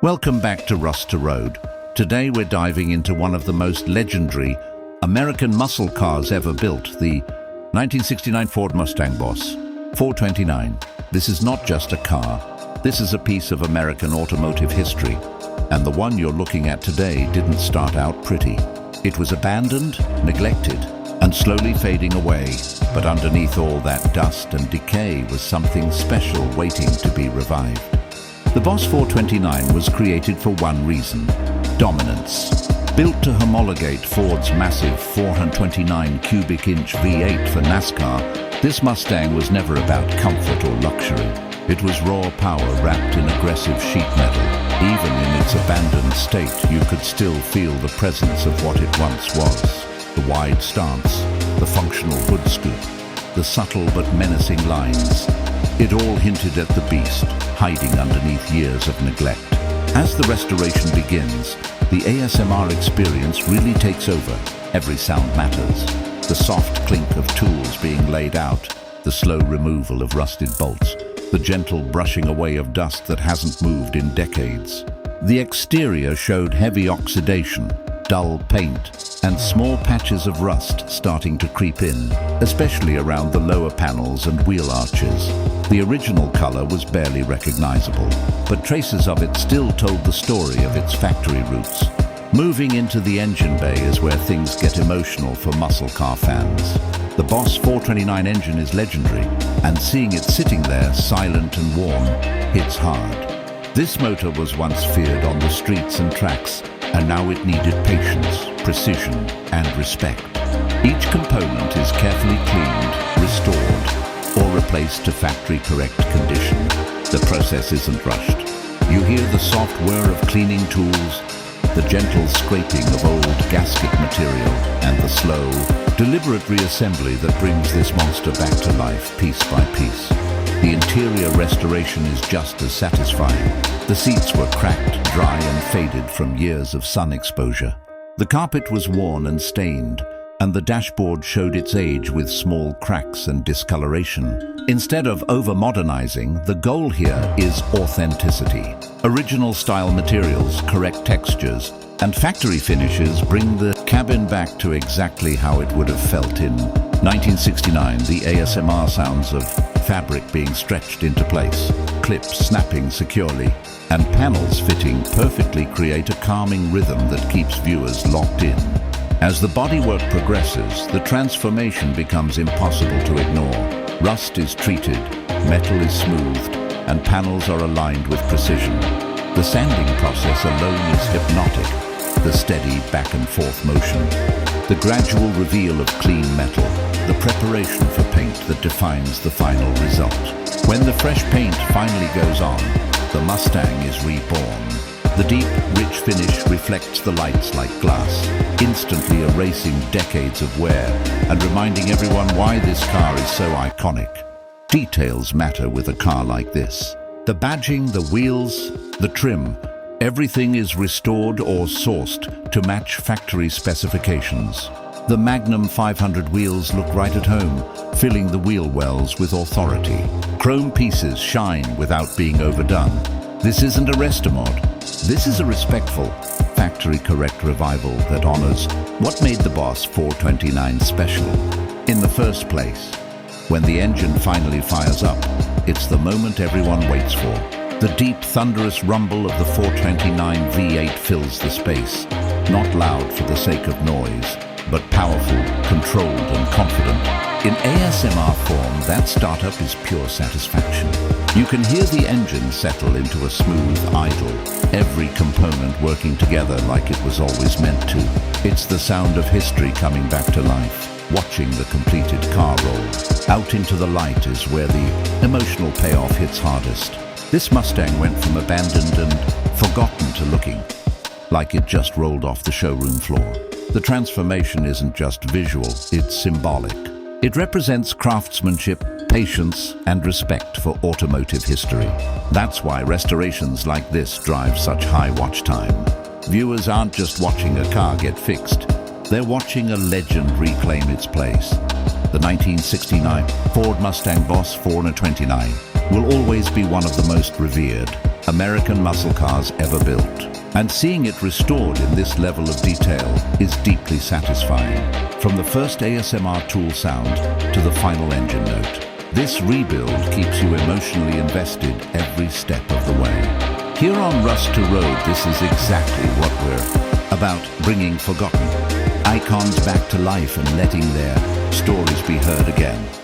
Welcome back to Rust to Road. Today we're diving into one of the most legendary American muscle cars ever built, the 1969 Ford Mustang Boss 429. This is not just a car, this is a piece of American automotive history. And the one you're looking at today didn't start out pretty. It was abandoned, neglected, and slowly fading away. But underneath all that dust and decay was something special waiting to be revived. The Boss 429 was created for one reason: dominance. Built to homologate Ford's massive 429 cubic inch V8 for NASCAR, this Mustang was never about comfort or luxury. It was raw power wrapped in aggressive sheet metal. Even in its abandoned state, you could still feel the presence of what it once was. The wide stance, the functional hood scoop, the subtle but menacing lines. It all hinted at the beast, hiding underneath years of neglect. As the restoration begins, the ASMR experience really takes over. Every sound matters. The soft clink of tools being laid out, the slow removal of rusted bolts, the gentle brushing away of dust that hasn't moved in decades. The exterior showed heavy oxidation, dull paint, and small patches of rust starting to creep in, especially around the lower panels and wheel arches. The original color was barely recognizable, but traces of it still told the story of its factory roots. Moving into the engine bay is where things get emotional for muscle car fans. The Boss 429 engine is legendary, and seeing it sitting there silent and warm hits hard. This motor was once feared on the streets and tracks, and now it needed patience, precision, and respect. Each component is carefully cleaned, restored, or replaced to factory-correct condition. The process isn't rushed. You hear the soft whir of cleaning tools, the gentle scraping of old gasket material, and the slow, deliberate reassembly that brings this monster back to life piece by piece. The interior restoration is just as satisfying. The seats were cracked, dry, and faded from years of sun exposure. The carpet was worn and stained, and the dashboard showed its age with small cracks and discoloration. Instead of over-modernizing, the goal here is authenticity. Original style materials, correct textures, and factory finishes bring the cabin back to exactly how it would have felt in 1969. The ASMR sounds of fabric being stretched into place, clips snapping securely, and panels fitting perfectly create a calming rhythm that keeps viewers locked in. As the bodywork progresses, the transformation becomes impossible to ignore. Rust is treated, metal is smoothed, and panels are aligned with precision. The sanding process alone is hypnotic, the steady back and forth motion, the gradual reveal of clean metal, the preparation for paint that defines the final result. When the fresh paint finally goes on, the Mustang is reborn. The deep, rich finish reflects the lights like glass, instantly erasing decades of wear and reminding everyone why this car is so iconic. Details matter with a car like this. The badging, the wheels, the trim, everything is restored or sourced to match factory specifications. The Magnum 500 wheels look right at home, filling the wheel wells with authority. Chrome pieces shine without being overdone. This isn't a rest mod. This is a respectful, factory-correct revival that honors what made the Boss 429 special. In the first place, when the engine finally fires up, it's the moment everyone waits for. The deep, thunderous rumble of the 429 V8 fills the space, not loud for the sake of noise, but powerful, controlled, and confident. In ASMR form, that startup is pure satisfaction. You can hear the engine settle into a smooth idle, every component working together like it was always meant to. It's the sound of history coming back to life, watching the completed car roll. Out into the light is where the emotional payoff hits hardest. This Mustang went from abandoned and forgotten to looking like it just rolled off the showroom floor. The transformation isn't just visual, it's symbolic. It represents craftsmanship, patience, and respect for automotive history. That's why restorations like this drive such high watch time. Viewers aren't just watching a car get fixed, they're watching a legend reclaim its place. The 1969 Ford Mustang Boss 429 will always be one of the most revered, American muscle cars ever built. And seeing it restored in this level of detail is deeply satisfying. From the first ASMR tool sound to the final engine note, this rebuild keeps you emotionally invested every step of the way. Here on Rust to Road, this is exactly what we're about, bringing forgotten icons back to life and letting their stories be heard again.